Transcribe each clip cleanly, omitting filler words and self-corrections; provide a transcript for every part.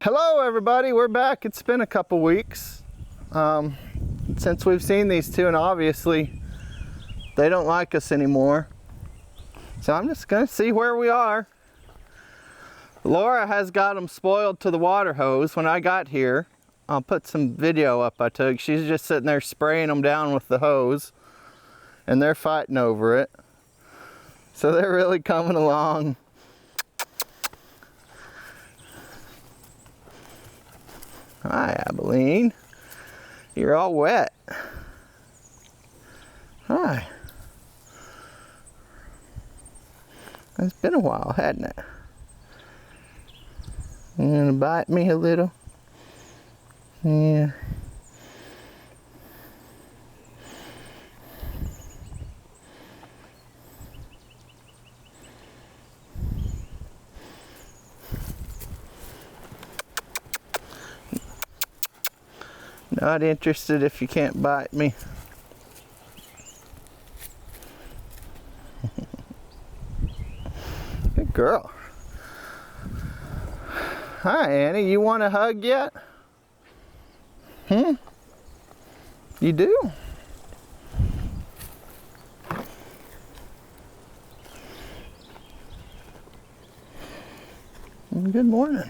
Hello everybody, we're back. It's been a couple weeks since we've seen these two, and obviously they don't like us anymore. So I'm just gonna see where we are. Laura has got them spoiled to the water hose. When I got here, I'll put some video up I took. She's just sitting there spraying them down with the hose and they're fighting over it. So they're really coming along. Hi, Abilene. You're all wet. Hi. It's been a while, hadn't it? You gonna bite me a little? Yeah. Not interested if you can't bite me. Good girl. Hi, Annie. You want a hug yet? You do? Good morning.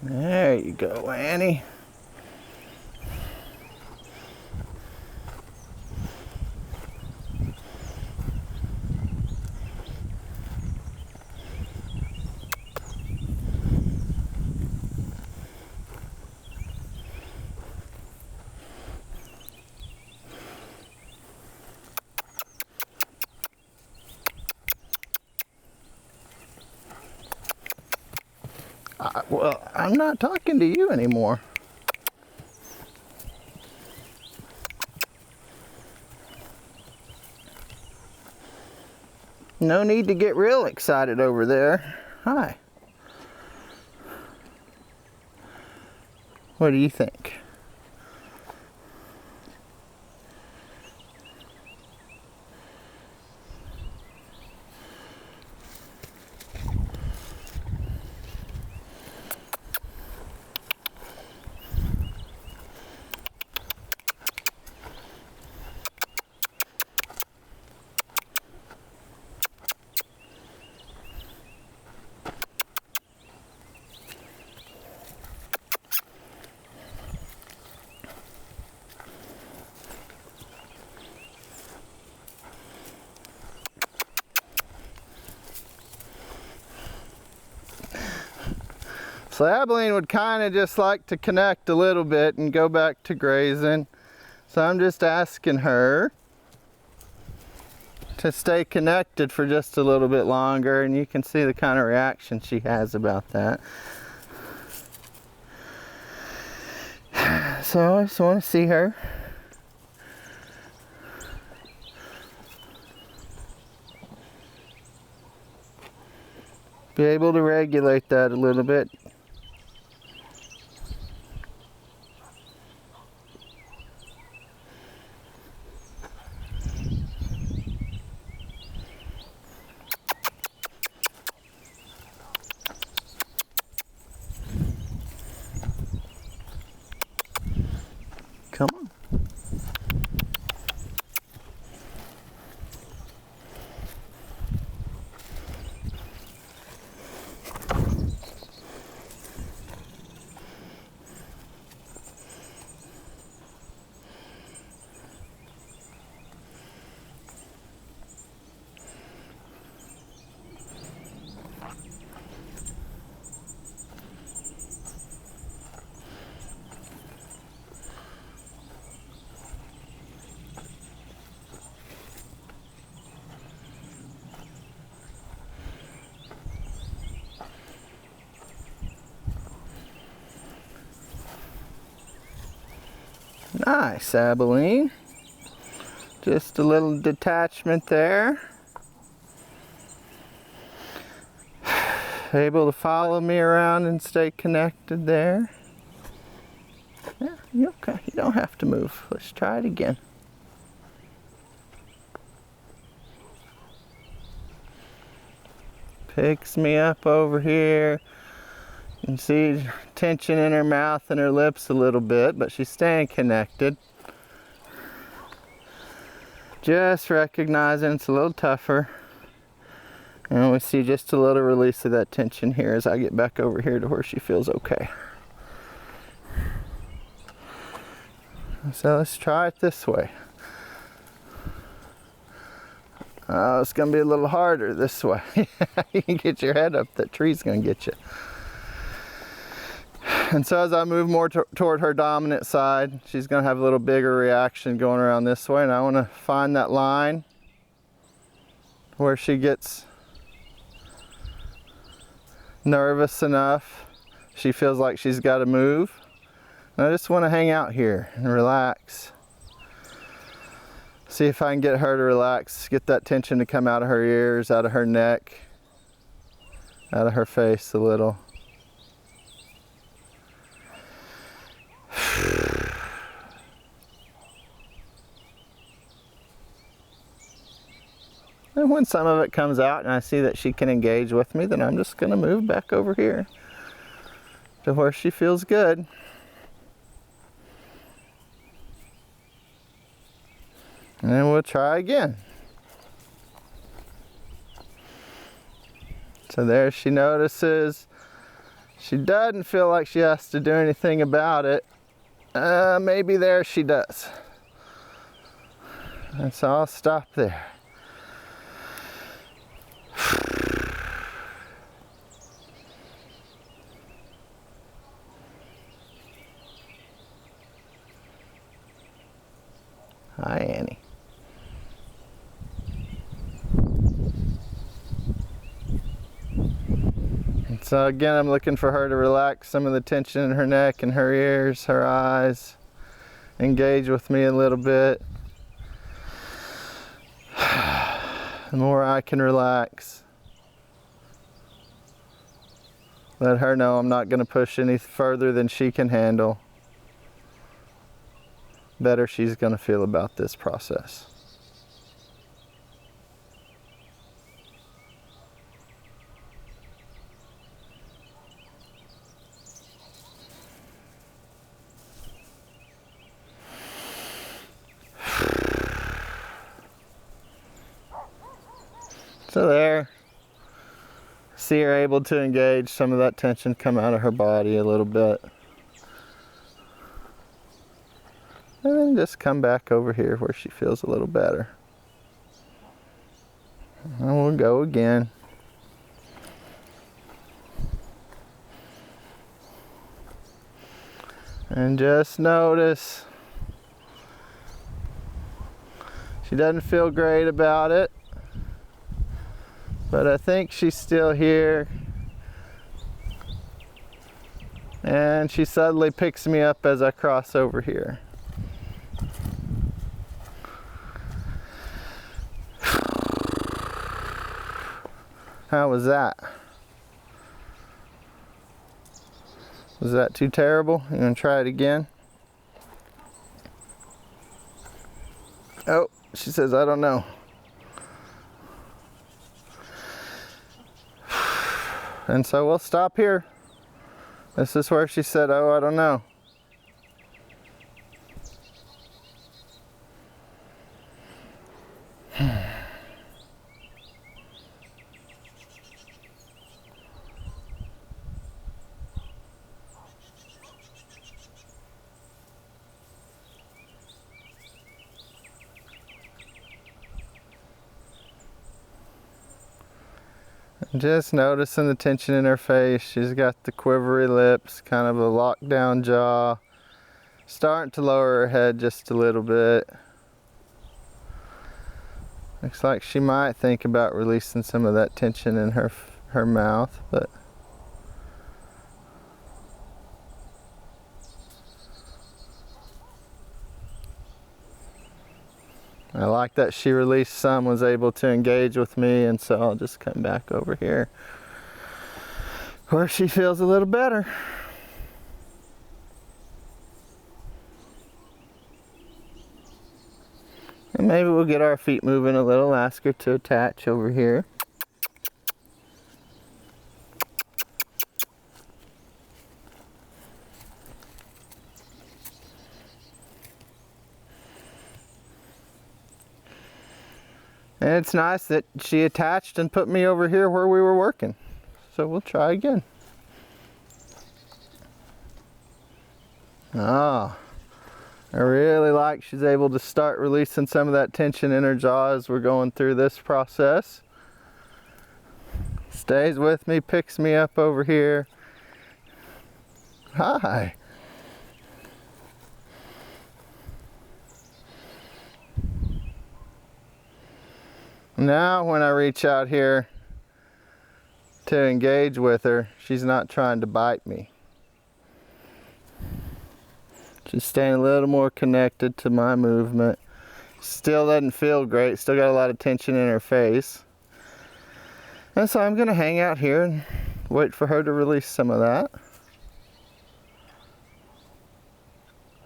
There you go, Annie. Well, I'm not talking to you anymore. No need to get real excited over there. Hi. What do you think? So Abilene would kind of just like to connect a little bit and go back to grazing. So I'm just asking her to stay connected for just a little bit longer, and you can see the kind of reaction she has about that. So I just want to see her. Be able to regulate that a little bit. Come on. Nice, Abilene. Just a little detachment there. Able to follow me around and stay connected there. Yeah, you're okay. You don't have to move. Let's try it again. Picks me up over here. You can see tension in her mouth and her lips a little bit, but she's staying connected. Just recognizing it's a little tougher. And we see just a little release of that tension here as I get back over here to where she feels okay. So let's try it this way. Oh, it's gonna be a little harder this way. You can get your head up, that tree's gonna get you. And so as I move more toward her dominant side, she's gonna have a little bigger reaction going around this way, and I wanna find that line where she gets nervous enough. She feels like she's gotta move. And I just wanna hang out here and relax. See if I can get her to relax, get that tension to come out of her ears, out of her neck, out of her face a little. And when some of it comes out and I see that she can engage with me, then I'm just going to move back over here to where she feels good. And then we'll try again. So there she notices. She doesn't feel like she has to do anything about it. Maybe there she does. And so I'll stop there. Hi, Annie. And so again, I'm looking for her to relax some of the tension in her neck and her ears, her eyes. Engage with me a little bit. The more I can relax, let her know I'm not going to push any further than she can handle, better she's going to feel about this process. So there, see her able to engage some of that tension come out of her body a little bit. And then just come back over here where she feels a little better. And we'll go again. And just notice she doesn't feel great about it. But I think she's still here. And she suddenly picks me up as I cross over here. How was that? Was that too terrible? You gonna try it again? Oh, she says, I don't know. And so we'll stop here. This is where she said, oh, I don't know. Just noticing the tension in her face. She's got the quivery lips, kind of a locked down jaw. Starting to lower her head just a little bit. Looks like she might think about releasing some of that tension in her mouth, but I like that she released some, was able to engage with me, and so I'll just come back over here where she feels a little better. And maybe we'll get our feet moving a little, ask her to attach over here. And it's nice that she attached and put me over here where we were working. So we'll try again. Oh, I really like she's able to start releasing some of that tension in her jaw as we're going through this process. Stays with me, picks me up over here. Hi. Now when I reach out here to engage with her, she's not trying to bite me. She's staying a little more connected to my movement. Still doesn't feel great, still got a lot of tension in her face. And so I'm gonna hang out here and wait for her to release some of that.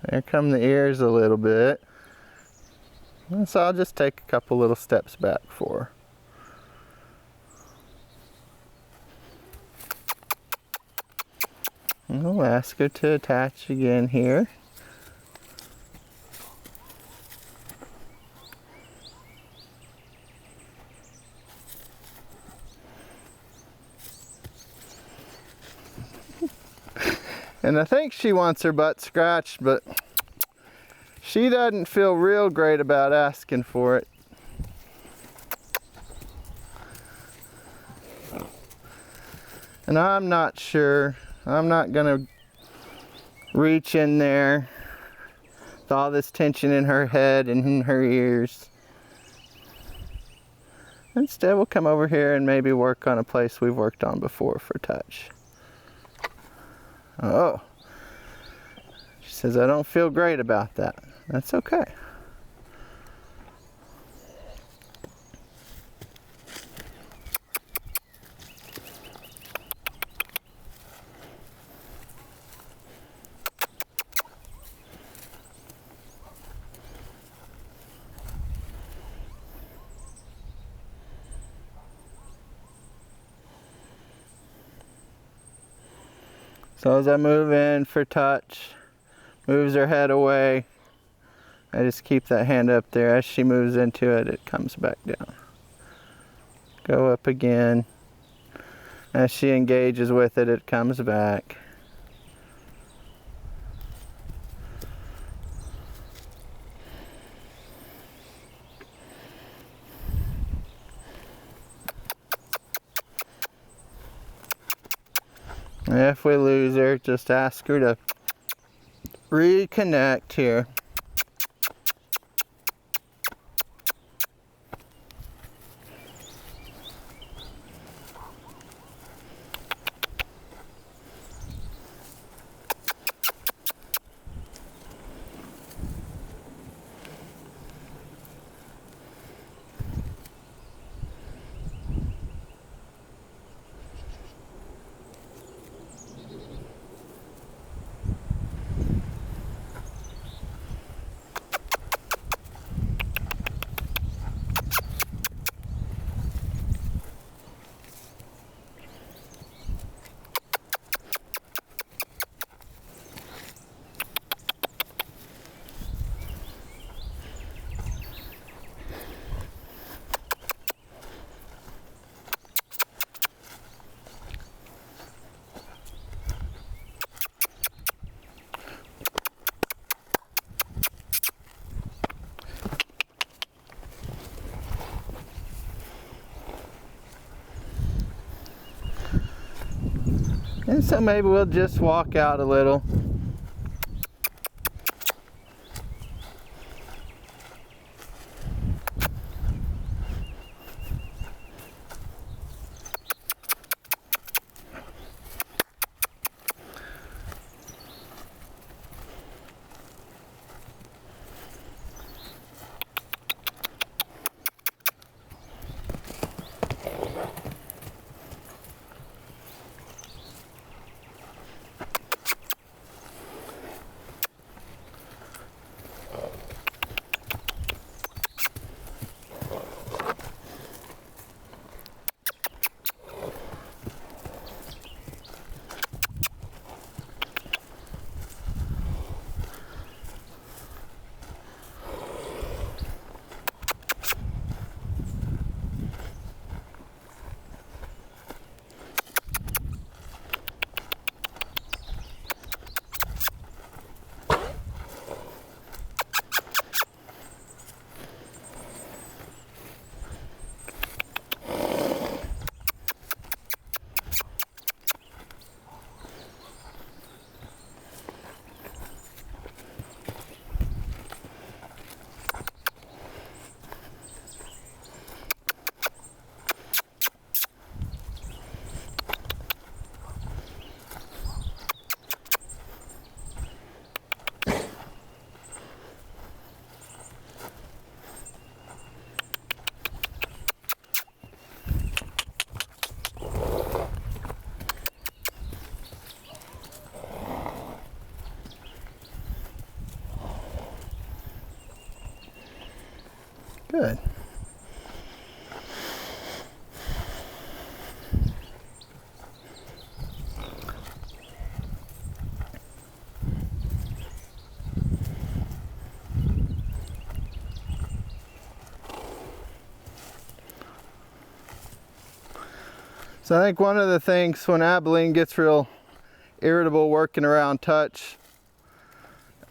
There come the ears a little bit. And so I'll just take a couple little steps back for her. And I'll ask her to attach again here. And I think she wants her butt scratched, but she doesn't feel real great about asking for it. And I'm not sure. I'm not gonna reach in there with all this tension in her head and in her ears. Instead, we'll come over here and maybe work on a place we've worked on before for touch. Oh, she says, I don't feel great about that. That's okay. So as I move in for touch, moves her head away, I just keep that hand up there. As she moves into it, it comes back down. Go up again. As she engages with it, it comes back. If we lose her, just ask her to reconnect here. And so maybe we'll just walk out a little. Good. So I think one of the things when Abilene gets real irritable working around touch,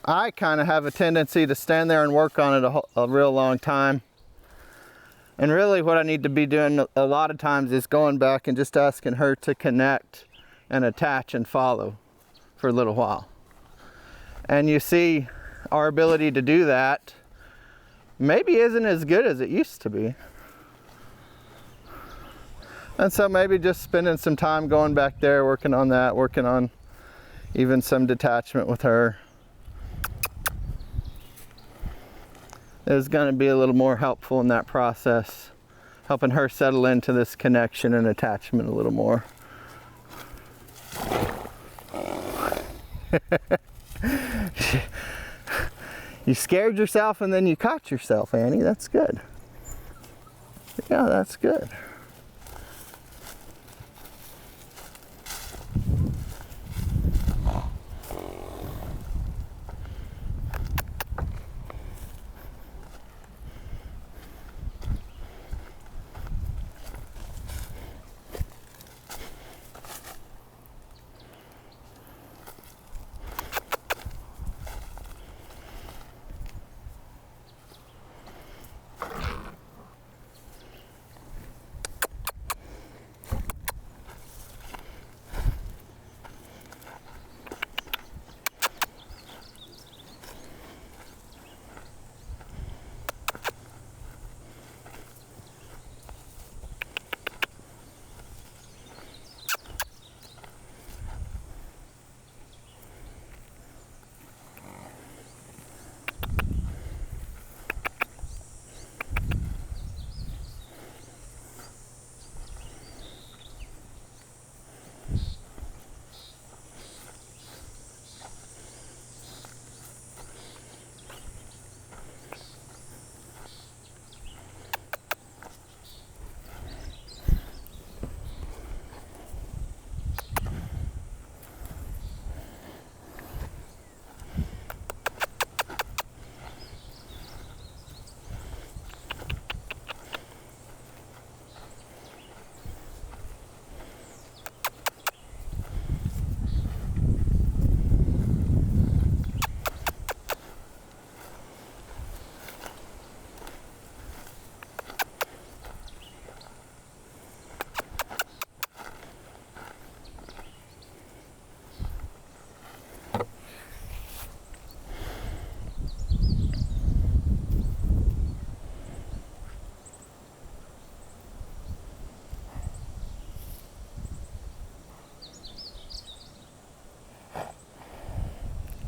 I kind of have a tendency to stand there and work on it a real long time. And really what I need to be doing a lot of times is going back and just asking her to connect and attach and follow for a little while. And you see our ability to do that maybe isn't as good as it used to be. And so maybe just spending some time going back there, working on that, working on even some detachment with her is going to be a little more helpful in that process, helping her settle into this connection and attachment a little more. You scared yourself and then you caught yourself, Annie. That's good. Yeah, that's good.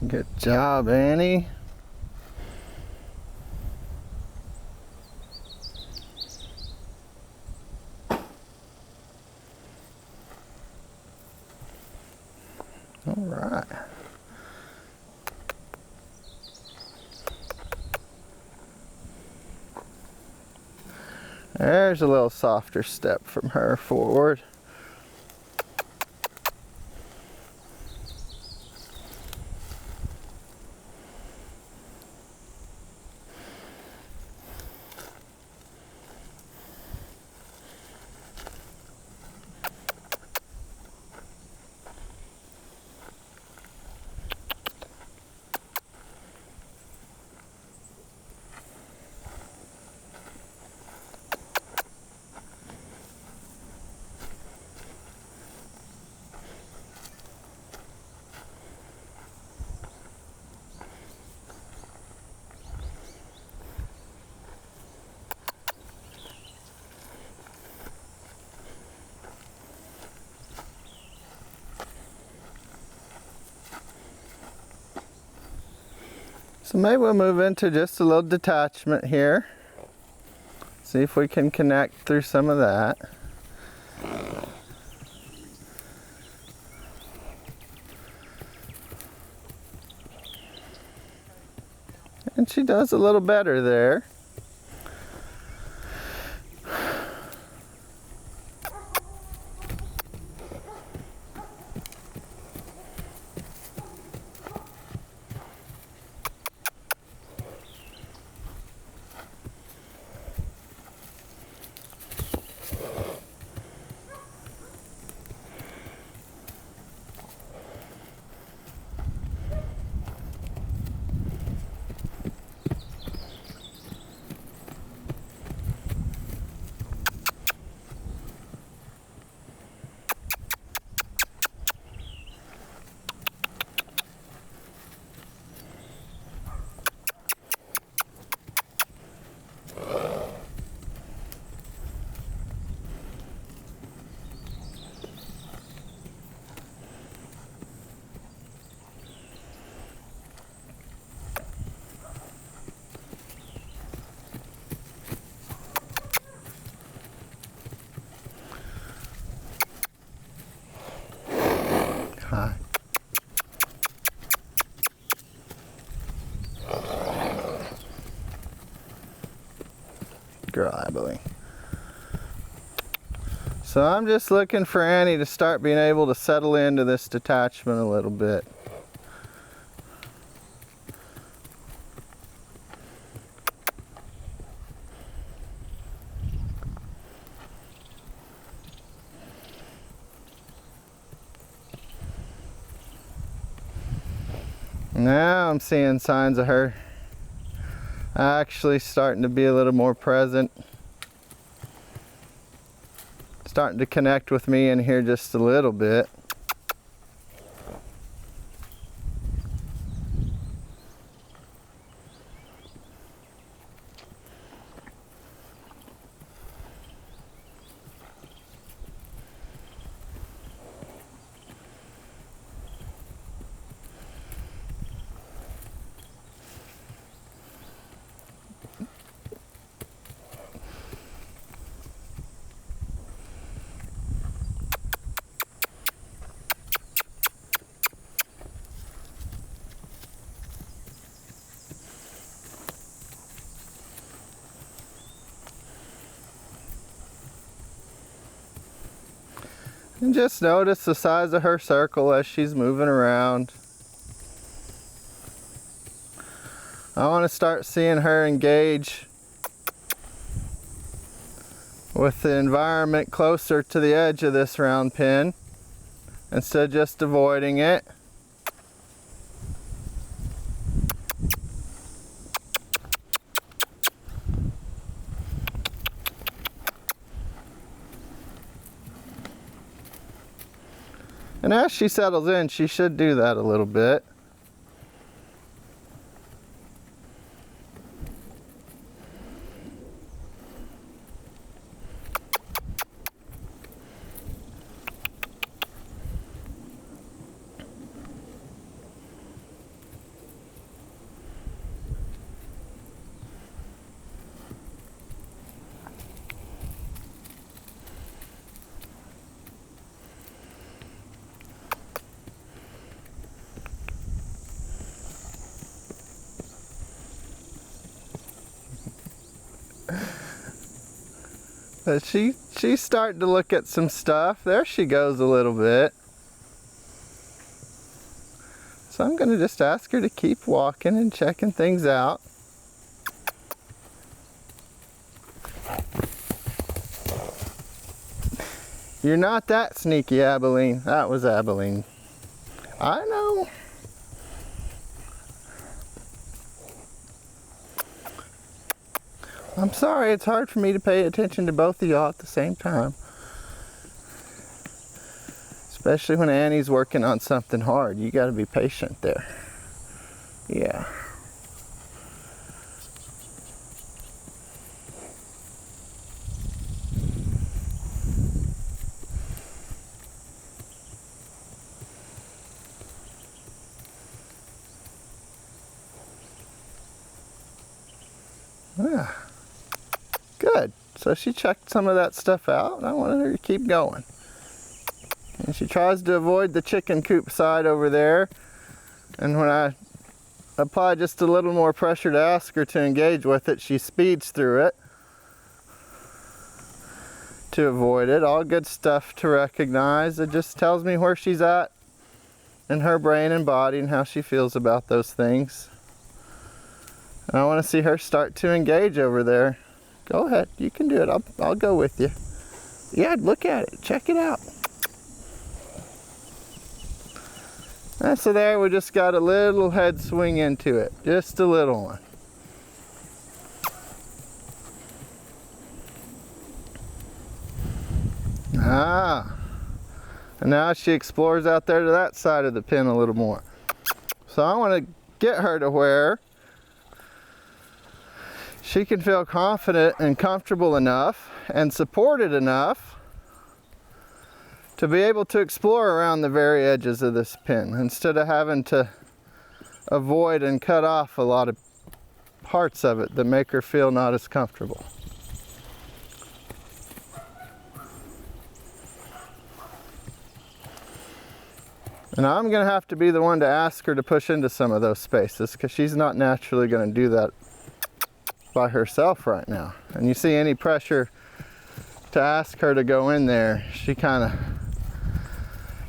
Good job, Annie. All right. There's a little softer step from her forward. So maybe we'll move into just a little detachment here. See if we can connect through some of that. And she does a little better there. girl, Abilene. So I'm just looking for Annie to start being able to settle into this detachment a little bit. Now I'm seeing signs of her actually starting to be a little more present. Starting to connect with me in here just a little bit. And just notice the size of her circle as she's moving around. I want to start seeing her engage with the environment closer to the edge of this round pin instead of just avoiding it. And as she settles in, she should do that a little bit. But she's starting to look at some stuff. There she goes a little bit. So I'm gonna just ask her to keep walking and checking things out. You're not that sneaky, Abilene. That was Abilene. I know. I'm sorry, it's hard for me to pay attention to both of y'all at the same time. Especially when Annie's working on something hard. You gotta be patient there. Yeah. Yeah. Good. So she checked some of that stuff out, and I wanted her to keep going. And she tries to avoid the chicken coop side over there. And when I apply just a little more pressure to ask her to engage with it, she speeds through it to avoid it. All good stuff to recognize. It just tells me where she's at in her brain and body and how she feels about those things. And I want to see her start to engage over there. Go ahead, you can do it. I'll go with you. Yeah, look at it. Check it out. And so there we just got a little head swing into it. Just a little one. Ah. And now she explores out there to that side of the pin a little more. So I want to get her to where she can feel confident and comfortable enough and supported enough to be able to explore around the very edges of this pin instead of having to avoid and cut off a lot of parts of it that make her feel not as comfortable. And I'm going to have to be the one to ask her to push into some of those spaces because she's not naturally going to do that by herself right now. And you see any pressure to ask her to go in there, she kind of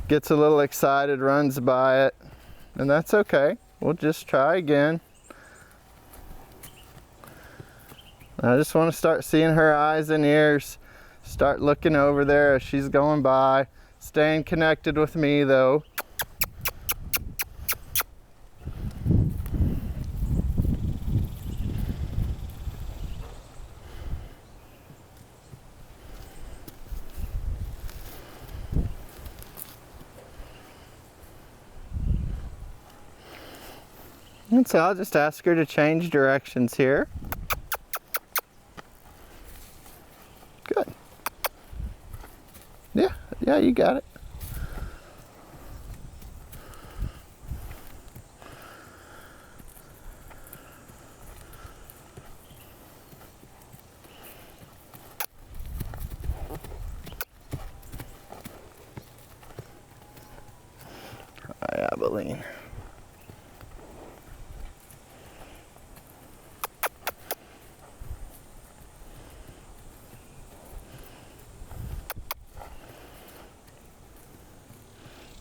gets a little excited, runs by it, and that's okay. We'll just try again. I just want to start seeing her eyes and ears, start looking over there as she's going by, staying connected with me though. And so I'll just ask her to change directions here. Good. Yeah, you got it. Hi, Abilene.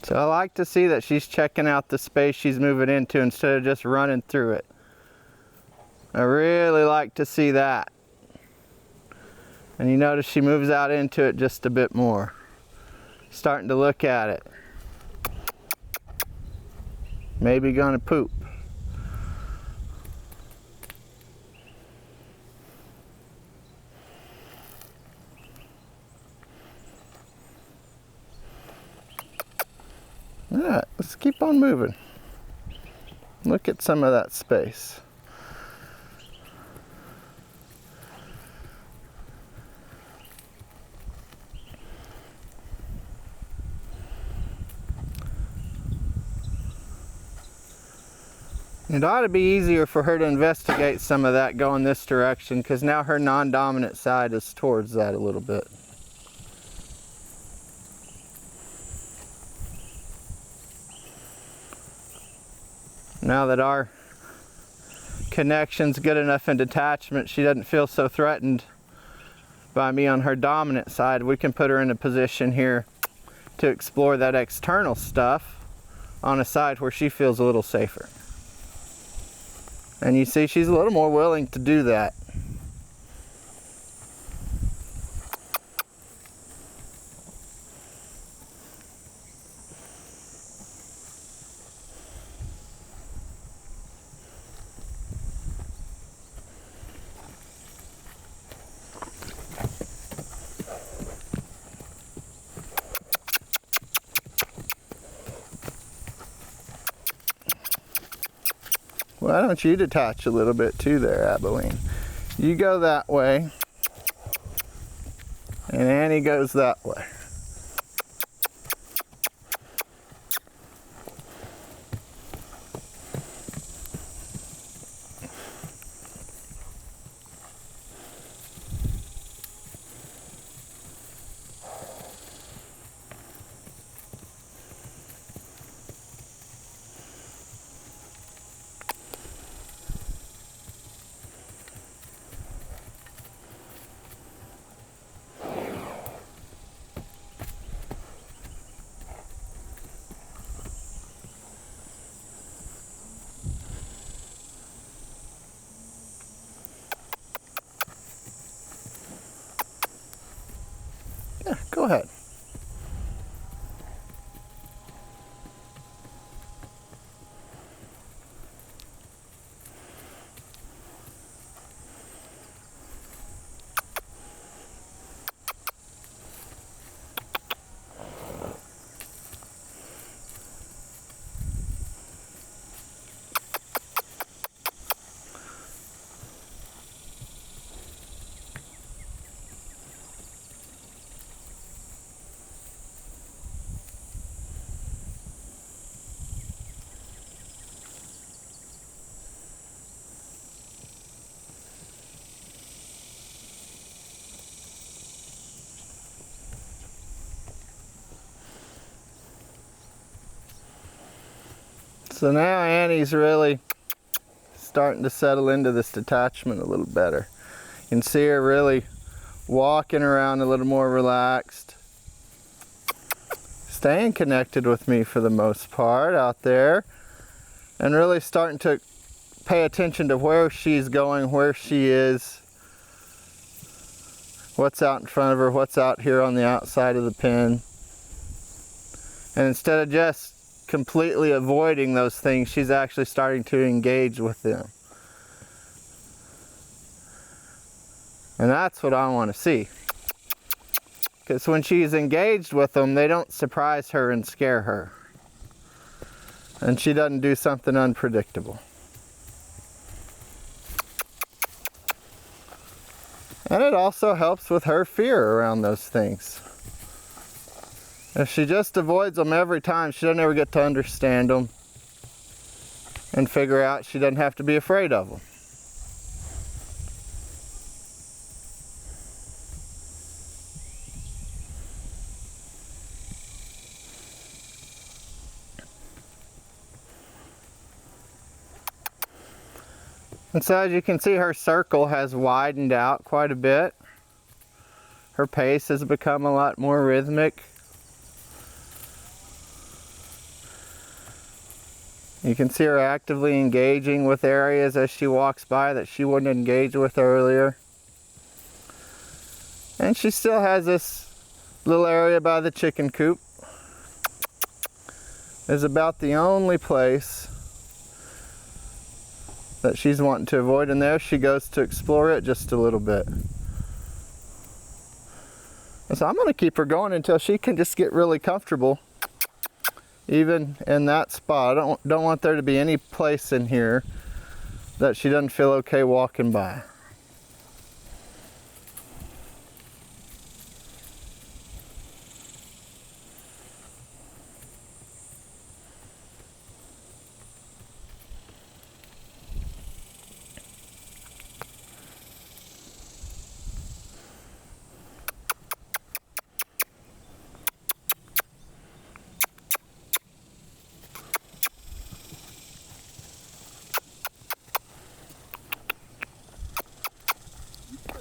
So I like to see that she's checking out the space she's moving into instead of just running through it. I really like to see that. And you notice she moves out into it just a bit more. Starting to look at it. Maybe gonna poop. All right, let's keep on moving. Look at some of that space. It ought to be easier for her to investigate some of that going this direction, because now her non-dominant side is towards that a little bit. Now that our connection's good enough in detachment, she doesn't feel so threatened by me on her dominant side, we can put her in a position here to explore that external stuff on a side where she feels a little safer. And you see she's a little more willing to do that. Why don't you detach a little bit too there, Abilene? You go that way, and Annie goes that way. Yeah, go ahead. So now Annie's really starting to settle into this detachment a little better. You can see her really walking around a little more relaxed. Staying connected with me for the most part out there. And really starting to pay attention to where she's going, where she is. What's out in front of her, what's out here on the outside of the pen. And instead of just completely avoiding those things, she's actually starting to engage with them. And that's what I want to see. Because when she's engaged with them, they don't surprise her and scare her. And she doesn't do something unpredictable. And it also helps with her fear around those things. If she just avoids them every time, she doesn't ever get to understand them and figure out she doesn't have to be afraid of them. And so as you can see, her circle has widened out quite a bit. Her pace has become a lot more rhythmic. You can see her actively engaging with areas as she walks by that she wouldn't engage with earlier. And she still has this little area by the chicken coop. It's about the only place that she's wanting to avoid, and there she goes to explore it just a little bit. And so I'm going to keep her going until she can just get really comfortable, even in that spot. I don't want there to be any place in here that she doesn't feel okay walking by.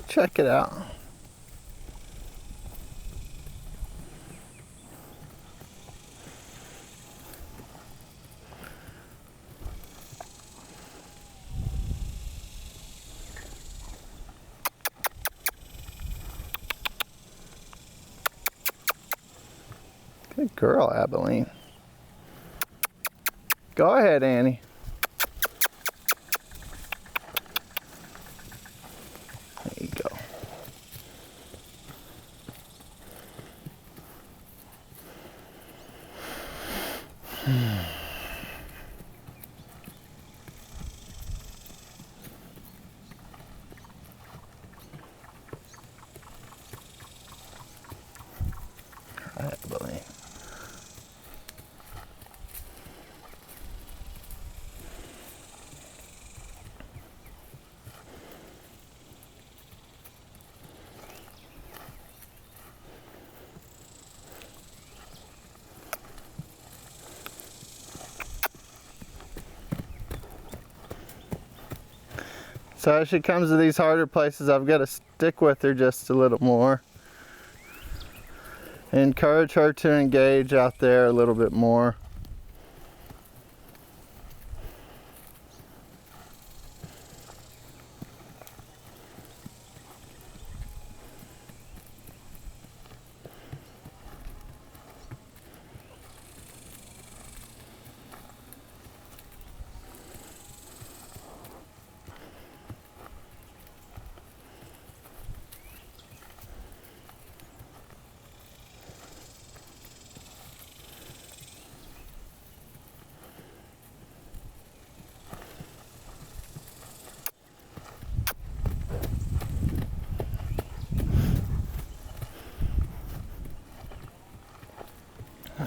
Check it out. Good girl, Abilene. Go ahead, Annie. There you go. Abilene. So as she comes to these harder places, I've got to stick with her just a little more. Encourage her to engage out there a little bit more.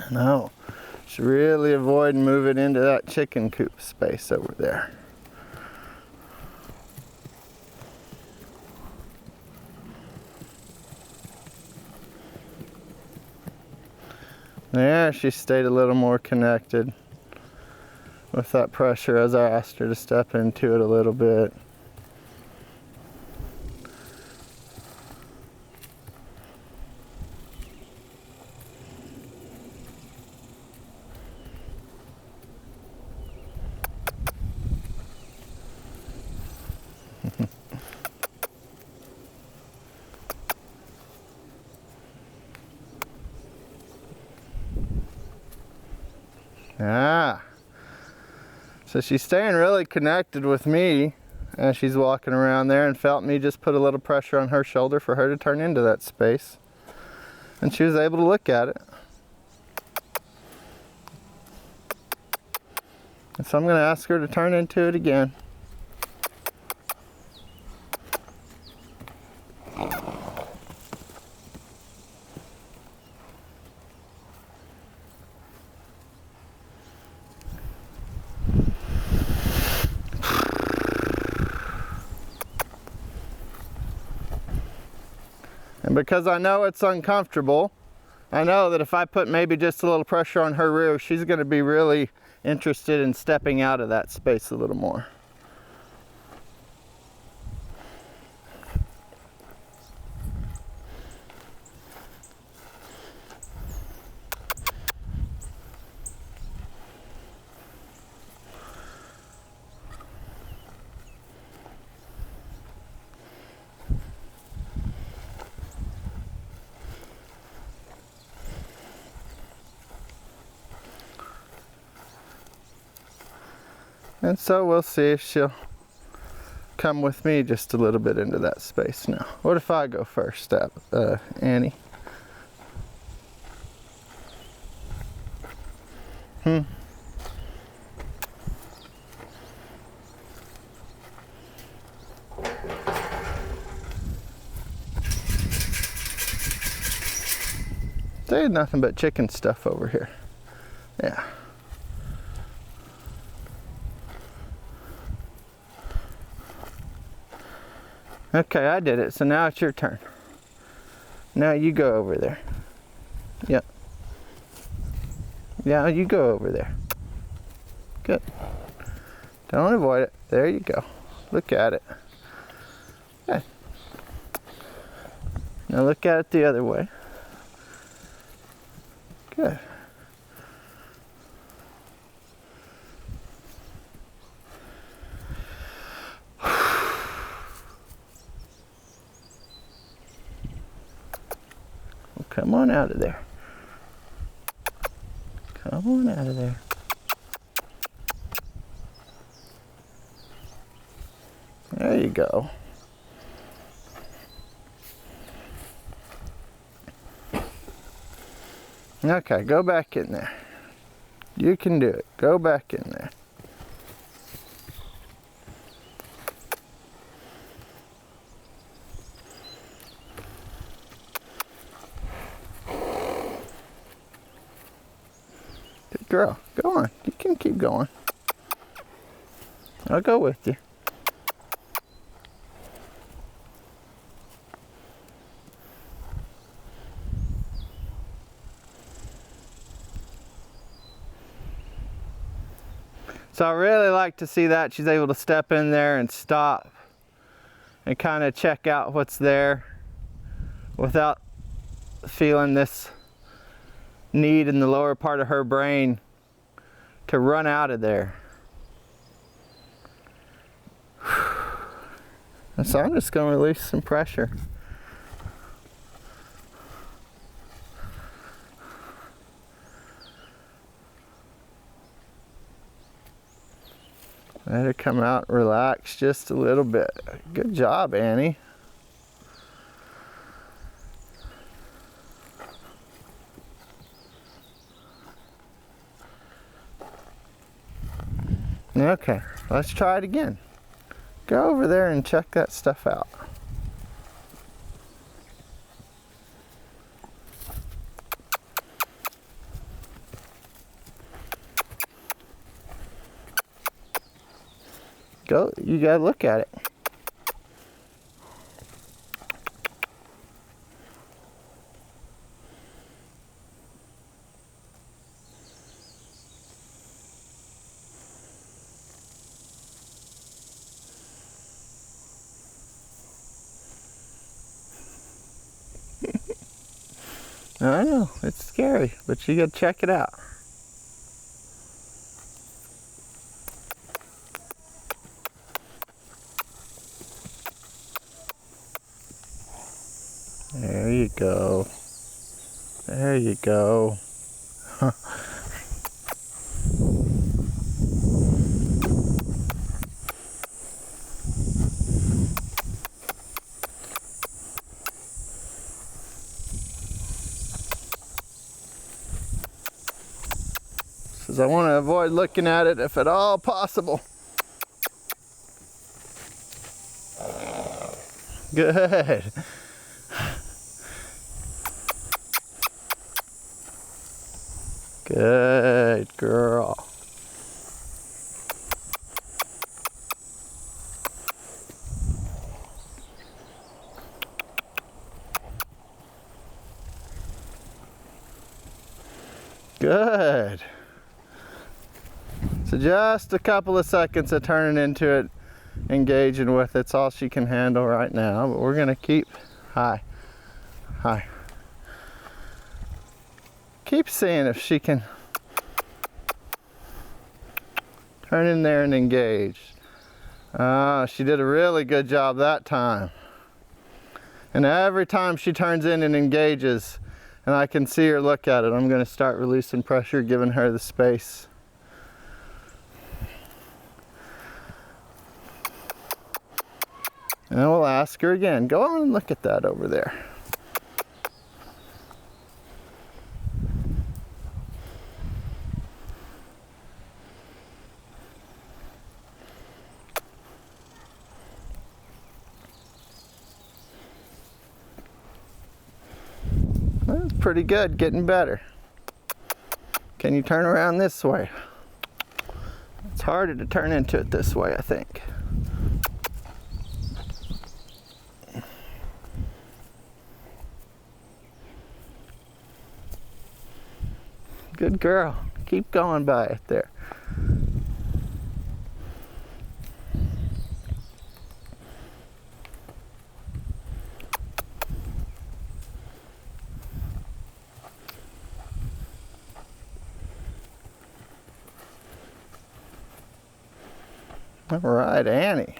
No, should really avoid moving into that chicken coop space over there. There, she stayed a little more connected with that pressure as I asked her to step into it a little bit. Ah, so she's staying really connected with me as she's walking around there, and felt me just put a little pressure on her shoulder for her to turn into that space. And she was able to look at it. And so I'm going to ask her to turn into it again. And because I know it's uncomfortable, I know that if I put maybe just a little pressure on her rear, she's going to be really interested in stepping out of that space a little more. And so we'll see if she'll come with me just a little bit into that space now. What if I go first, Annie? There's nothing but chicken stuff over here. Yeah. Okay, I did it, so now it's your turn. Now you go over there. Yep. Yeah, you go over there. Good. Don't avoid it. There you go. Look at it. Okay. Now look at it the other way. Good. Come on out of there. Come on out of there. There you go. Okay, go back in there. You can do it. Go back in there. Good girl. Go on. You can keep going. I'll go with you. So I really like to see that she's able to step in there and stop and kind of check out what's there without feeling this need in the lower part of her brain to run out of there. And so I'm just going to release some pressure. Let her come out, relax just a little bit. Good job, Annie. Okay, let's try it again. Go over there and check that stuff out. Go, you gotta look at it. I know, it's scary, but you gotta check it out. There you go. There you go. Says I want to avoid looking at it if at all possible. Good. Good girl. Good. So just a couple of seconds of turning into it, engaging with it's all she can handle right now, but we're gonna keep hi. Keep seeing if she can turn in there and engage. She did a really good job that time. And every time she turns in and engages, and I can see her look at it, I'm gonna start releasing pressure, giving her the space. And we'll ask her again, go on and look at that over there. That's pretty good, getting better. Can you turn around this way? It's harder to turn into it this way, I think. Good girl. Keep going by it there. All right, Annie.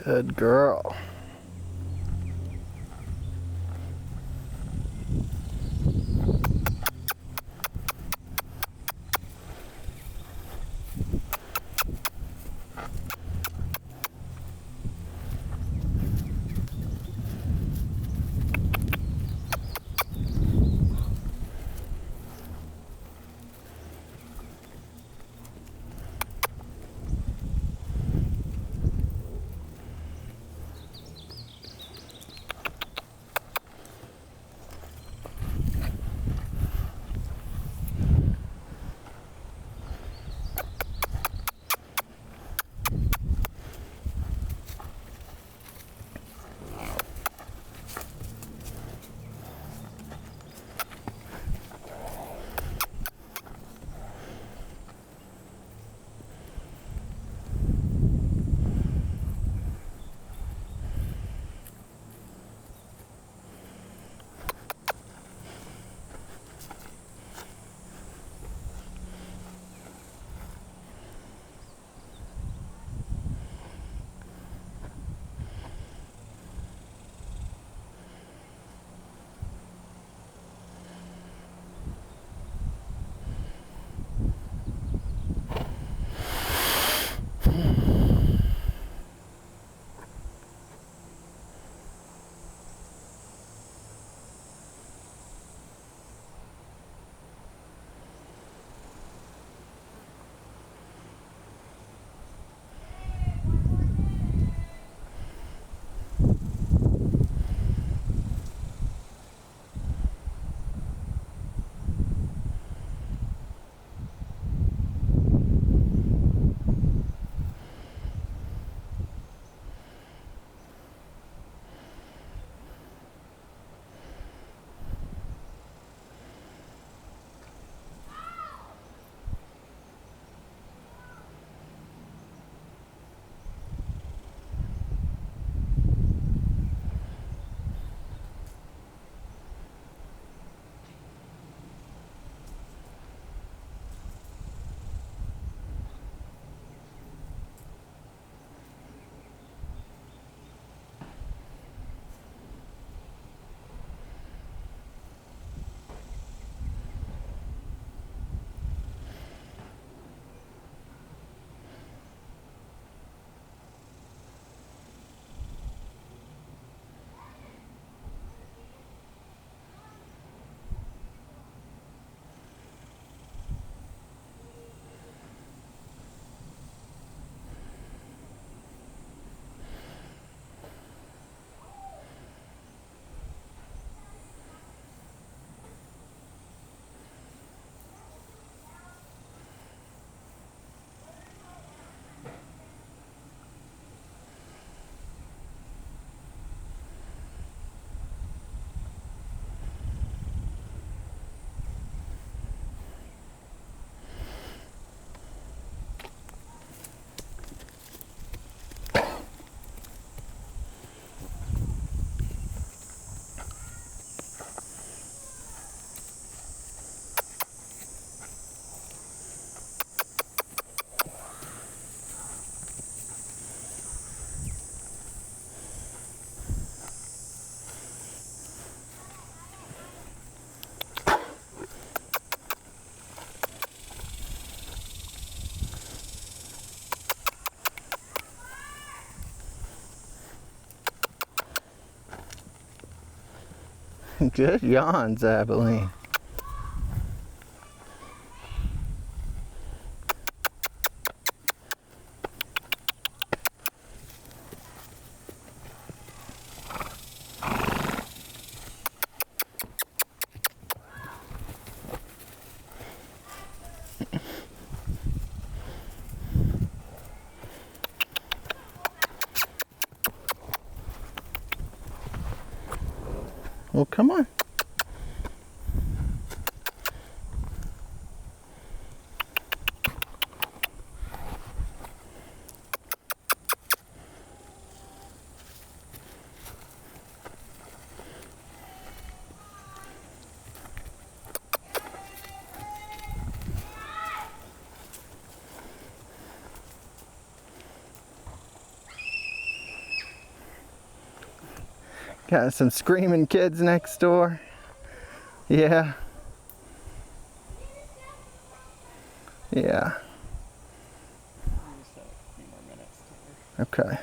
Good girl. Good yawns, Abilene. Well, come on. Got some screaming kids next door. Yeah. Yeah. Okay.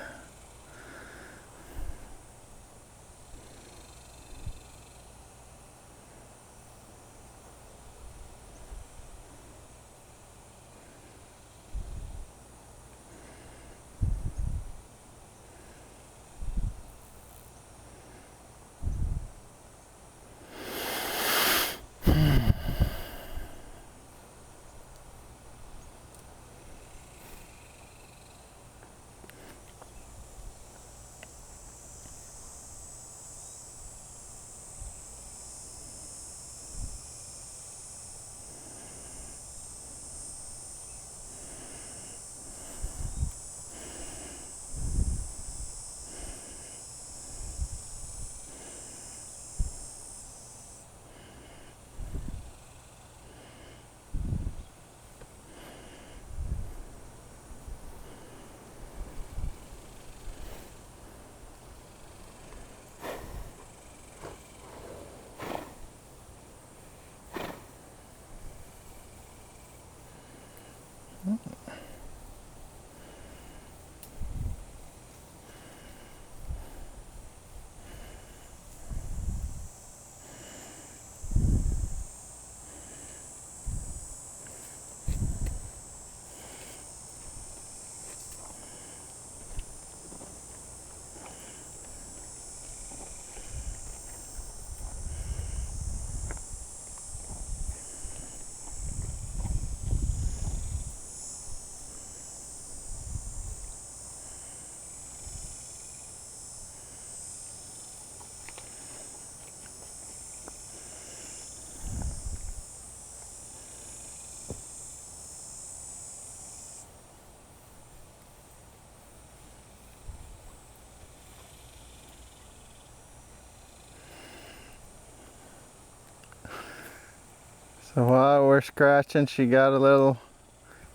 So while we're scratching, she got a little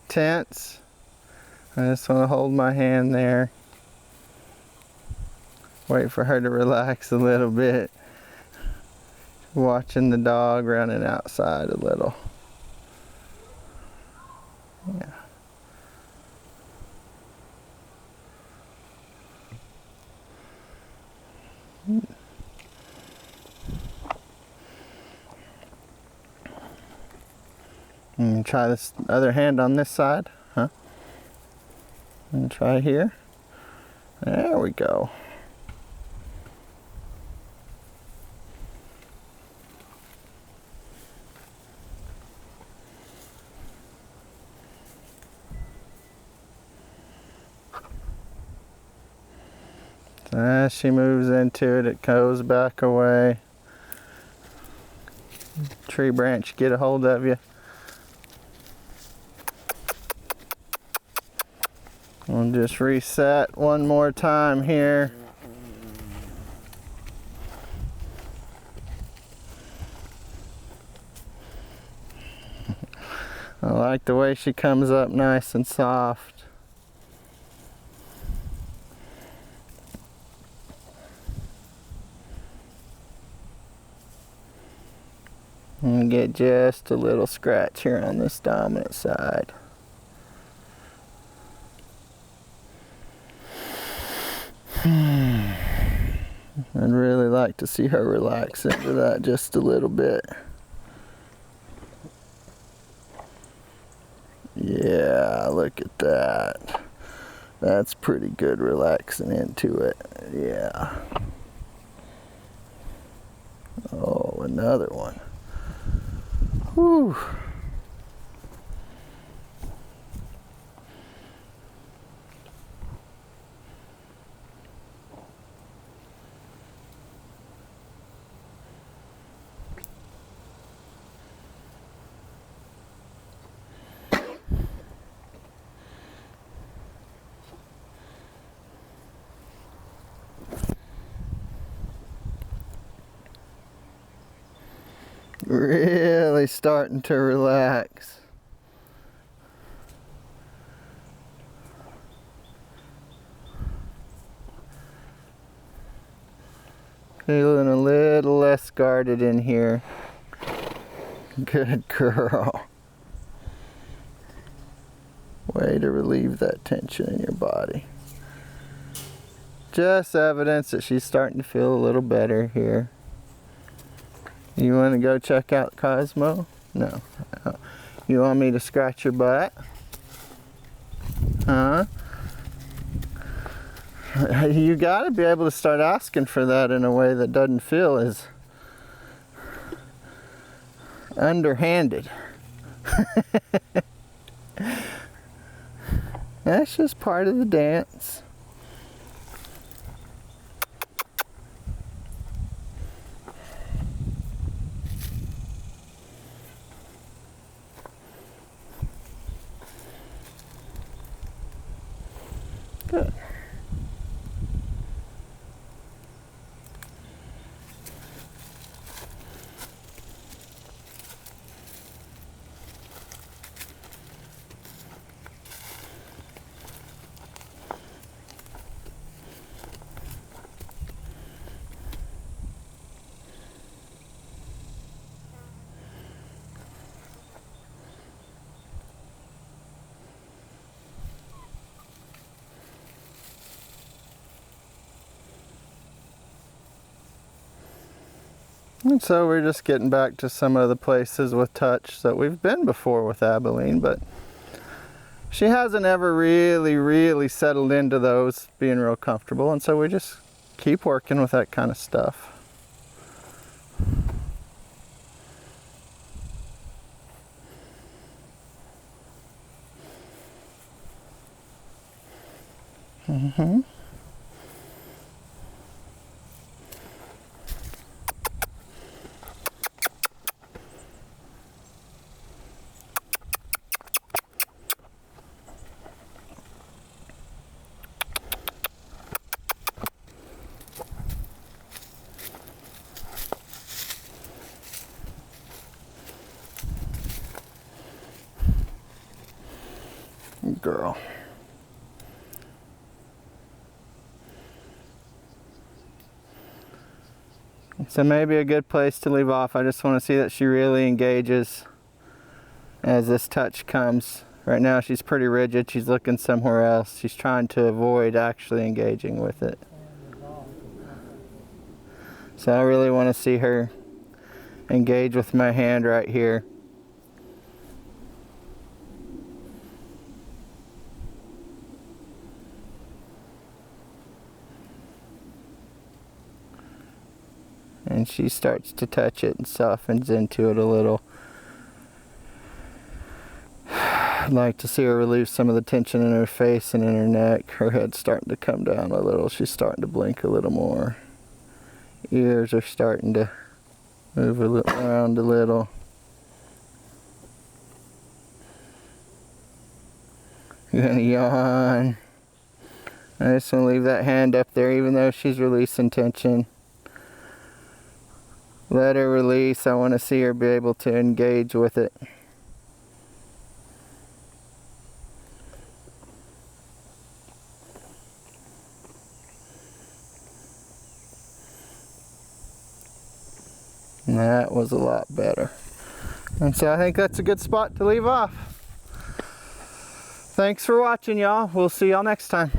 tense. I just want to hold my hand there. Wait for her to relax a little bit. Watching the dog running outside a little. Yeah. And try this other hand on this side, huh? And try here. There we go. So as she moves into it, it goes back away. Tree branch, get a hold of you. We'll just reset one more time here. I like the way she comes up nice and soft. And get just a little scratch here on this dominant side. I'd really like to see her relax into that just a little bit. Yeah, look at that. That's pretty good relaxing into it. Yeah. Oh, another one. Whew. Really starting to relax. Feeling a little less guarded in here. Good girl. Way to relieve that tension in your body. Just evidence that she's starting to feel a little better here. You want to go check out Cosmo? No. You want me to scratch your butt? Huh? You gotta be able to start asking for that in a way that doesn't feel as underhanded. That's just part of the dance. Good. And so we're just getting back to some of the places with touch that we've been before with Abilene, but she hasn't ever really settled into those, being real comfortable, and so we just keep working with that kind of stuff. Mm-hmm. Girl. So maybe a good place to leave off. I just want to see that she really engages as this touch comes. Right now she's pretty rigid. She's looking somewhere else. She's trying to avoid actually engaging with it. So I really want to see her engage with my hand right here. And she starts to touch it and softens into it a little. I'd like to see her relieve some of the tension in her face and in her neck. Her head's starting to come down a little. She's starting to blink a little more. Ears are starting to move around a little. You're gonna yawn. I just want to leave that hand up there even though she's releasing tension. Let her release. I want to see her be able to engage with it. And that was a lot better. And so I think that's a good spot to leave off. Thanks for watching, y'all. We'll see y'all next time.